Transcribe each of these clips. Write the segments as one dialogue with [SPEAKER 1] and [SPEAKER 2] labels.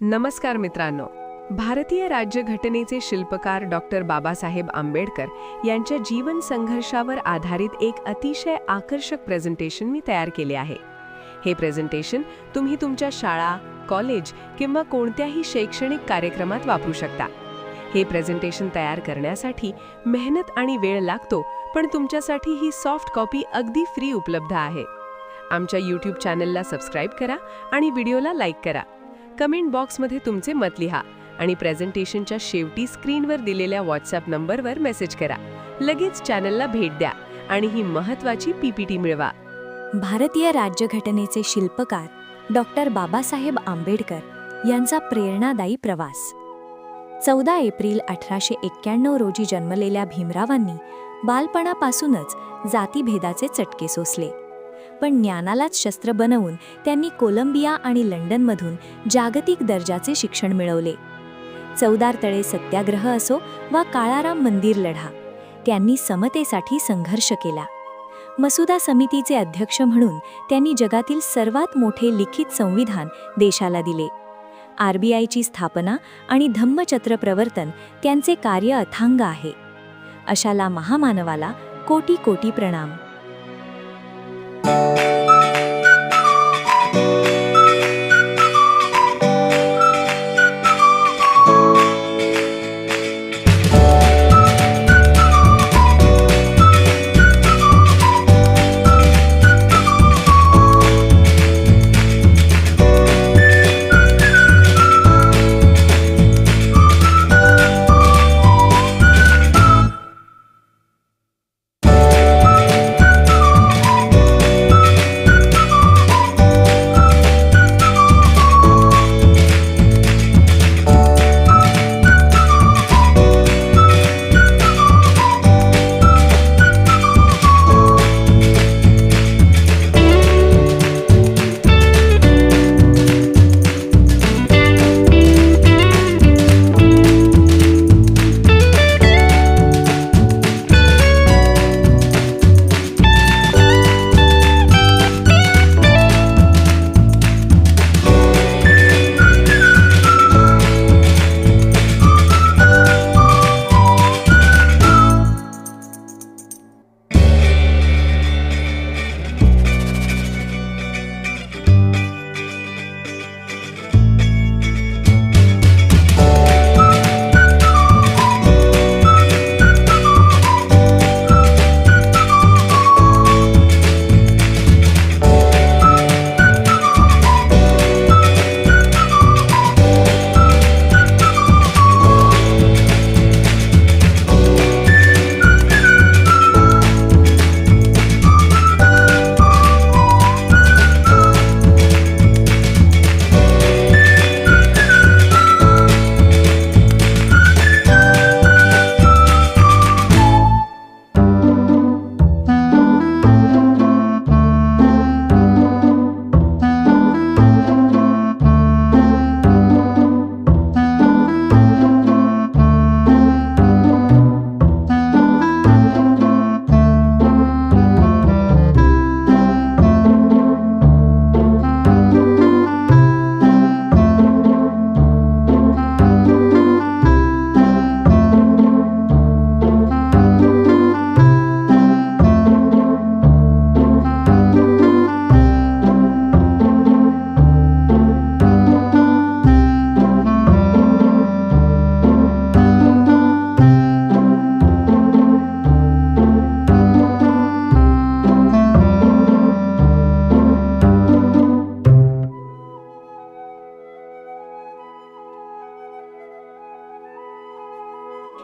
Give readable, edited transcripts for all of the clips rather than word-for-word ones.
[SPEAKER 1] नमस्कार मित्रांनो. भारतीय राज्यघटनेचे शिल्पकार डॉक्टर बाबासाहेब आंबेडकर यांच्या जीवन संघर्षावर आधारित एक अतिशय आकर्षक प्रेझेंटेशन मी तयार केले आहे. हे प्रेझेंटेशन तुम्ही तुमच्या शाळा, कॉलेज किंवा कोणत्याही शैक्षणिक कार्यक्रमात वापरू शकता. हे प्रेझेंटेशन तयार करण्यासाठी मेहनत आणि वेळ लागतो, पण तुमच्यासाठी ही सॉफ्ट कॉपी अगदी फ्री उपलब्ध आहे. आमच्या यूट्यूब चॅनलला सबस्क्राईब करा आणि व्हिडिओला लाईक करा. कमेंट बॉक्समध्ये तुमचे मत लिहा आणि प्रेझेंटेशनच्या शेवटी स्क्रीनवर दिलेल्या व्हॉट्सॲप नंबरवर मेसेज करा. लगेच चॅनलला भेट द्या आणि ही महत्त्वाची पीपीटी मिळवा.
[SPEAKER 2] भारतीय राज्यघटनेचे शिल्पकार डॉक्टर बाबासाहेब आंबेडकर यांचा प्रेरणादायी प्रवास. 14 एप्रिल 1891 रोजी जन्मलेल्या भीमरावांनी बालपणापासूनच जातीभेदाचे चटके सोसले. पण ज्ञानालाच शस्त्र बनवून त्यांनी कोलंबिया आणि लंडनमधून जागतिक दर्जाचे शिक्षण मिळवले. 14 तळे सत्याग्रह असो वा काळाराम मंदिर लढा, त्यांनी समतेसाठी संघर्ष केला. मसुदा समितीचे अध्यक्ष म्हणून त्यांनी जगातील सर्वात मोठे लिखित संविधान देशाला दिले. RBIची स्थापना आणि धम्मचक्र प्रवर्तन त्यांचे कार्य अथांग आहे. अशाला महामानवाला कोटी कोटी प्रणाम.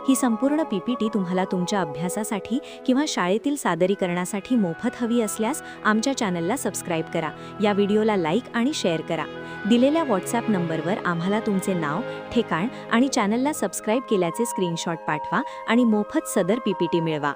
[SPEAKER 2] ही संपूर्ण पीपीटी तुम्हाला तुमच्या अभ्यासासाठी किंवा शाळेतील सादरीकरणासाठी मोफत हवी असल्यास आमच्या चॅनलला सबस्क्राईब करा. या व्हिडिओला लाईक आणि शेअर करा. दिलेल्या व्हॉट्सॲप नंबरवर आम्हाला तुमचे नाव, ठिकाण आणि चॅनलला सबस्क्राईब केल्याचे स्क्रीनशॉट पाठवा आणि मोफत सदर पीपीटी मिळवा.